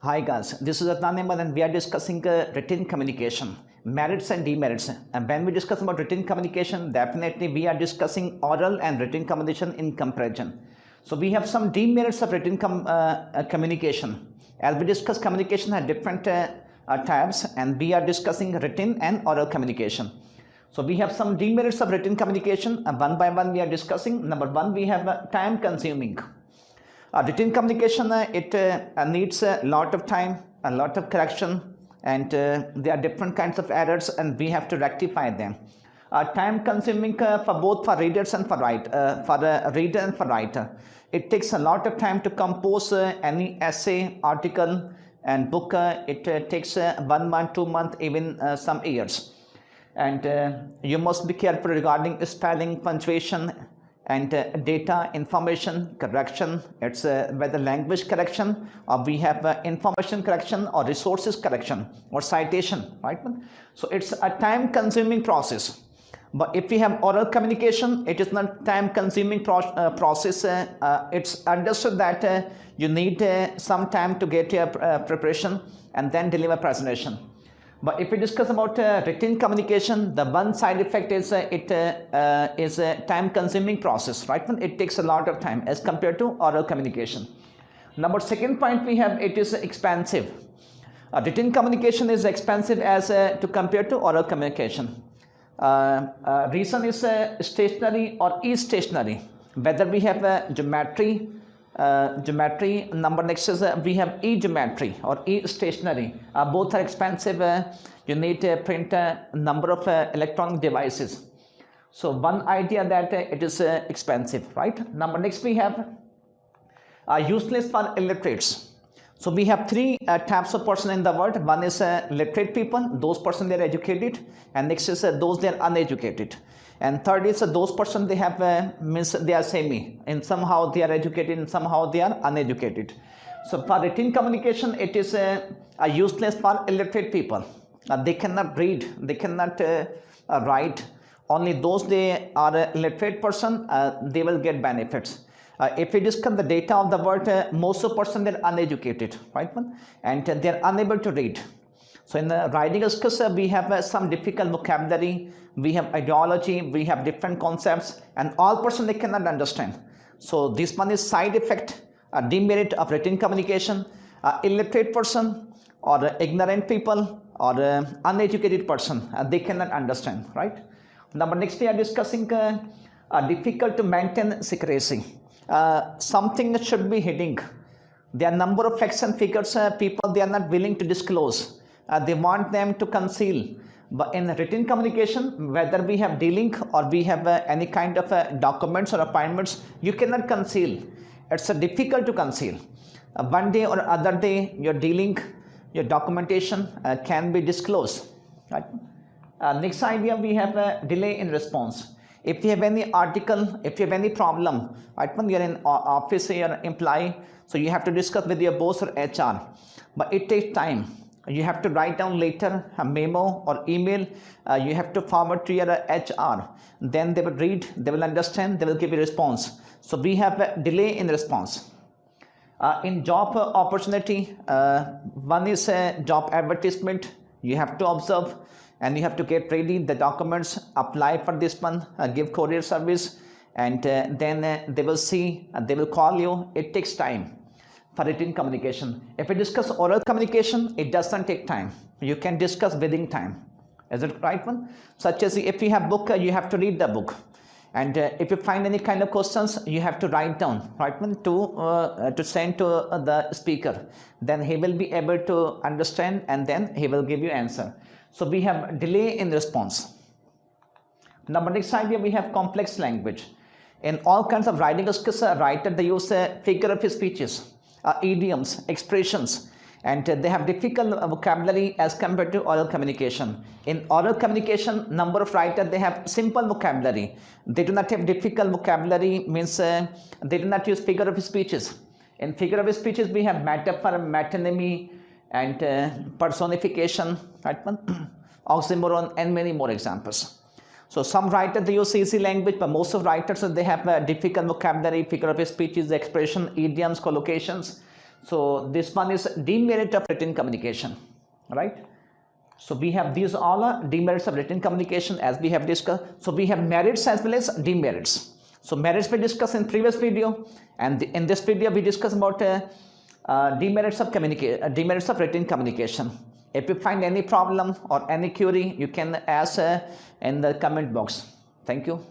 Hi guys, this is Adnan Ahmed and we are discussing written communication, merits and demerits. And when we discuss about written communication, definitely we are discussing oral and written communication in comparison. So we have some demerits of written communication. As we discuss, communication has different types, and we are discussing written and oral communication. So we have some demerits of written communication, and one by one we are discussing. Number one, we have time consuming. Written communication, it needs a lot of time, a lot of correction, and there are different kinds of errors and we have to rectify them. Time consuming for both for readers and for reader and for writer. It takes a lot of time to compose any essay, article and book. It takes 1 month, 2 months, even some years. And you must be careful regarding spelling, punctuation, and data, information, correction. It's whether language correction or we have information correction or resources correction or citation, right? So it's a time consuming process. But if we have oral communication, it is not time consuming process. It's understood that you need some time to get your preparation and then deliver presentation. But if we discuss about written communication, the one side effect is it is a time-consuming process, right? It takes a lot of time as compared to oral communication. Number second point we have, it is expensive. Written communication is expensive as to compare to oral communication. Reason is stationary or e-stationary. Whether we have geometry, number next is we have e-geometry or e-stationary. Both are expensive. You need to print a number of electronic devices. So one idea that it is expensive, right? Number next we have useless for illiterates. So we have three types of person in the world. One is literate people, those person they are educated, and next is those they are uneducated. And third is those person they have means they are semi, and somehow they are educated and somehow they are uneducated. So for written communication, it is useless for illiterate people. They cannot read, they cannot write. Only those they are a literate person, they will get benefits. If we discuss the data of the world, most of the person they are uneducated, right? And they are unable to read. So in the writing skills, we have some difficult vocabulary, we have ideology, we have different concepts, and all person they cannot understand. So this one is side effect, a demerit of written communication. Illiterate person or ignorant people or uneducated person, they cannot understand, right? Number next we are discussing difficult to maintain secrecy. Something that should be hidden. There are number of facts and figures people they are not willing to disclose. They want them to conceal. But in written communication, whether we have dealing or we have any kind of documents or appointments, you cannot conceal. It's difficult to conceal. One day or other day, your dealing, your documentation can be disclosed. Right? Next idea, we have a delay in response. If you have any article, if you have any problem, right, when you're in office, you're an employee, so you have to discuss with your boss or HR. But it takes time. You have to write down later a memo or email. You have to forward to your HR. Then they will read, they will understand, they will give you a response. So we have a delay in response. In job opportunity, one is a job advertisement. You have to observe and you have to get ready the documents, apply for this one, give courier service, and then they will see, they will call you. It takes time for written communication. If we discuss oral communication, it doesn't take time. You can discuss within time. Is it right one? Such as if you have book, you have to read the book. And if you find any kind of questions, you have to write down, right one, to send to the speaker. Then he will be able to understand and then he will give you answer. So we have delay in response. Number next idea, we have complex language. In all kinds of writing skills, writer they use figure of speeches, idioms, expressions, and they have difficult vocabulary as compared to oral communication. In oral communication, number of writers they have simple vocabulary. They do not have difficult vocabulary, means they do not use figure of speeches. In figure of speeches, we have metaphor, metonymy, and personification, right? Oxymoron, and many more examples. So some writers they use easy language, but most of writers they have difficult vocabulary, figure of speech, expression, idioms, collocations. So this one is demerit of written communication, right? So we have these all are demerits of written communication as we have discussed. So we have merits as well as demerits. So merits we discussed in previous video, and in this video we discuss about demerits of written communication. If you find any problem or any query, you can ask in the comment box. Thank you.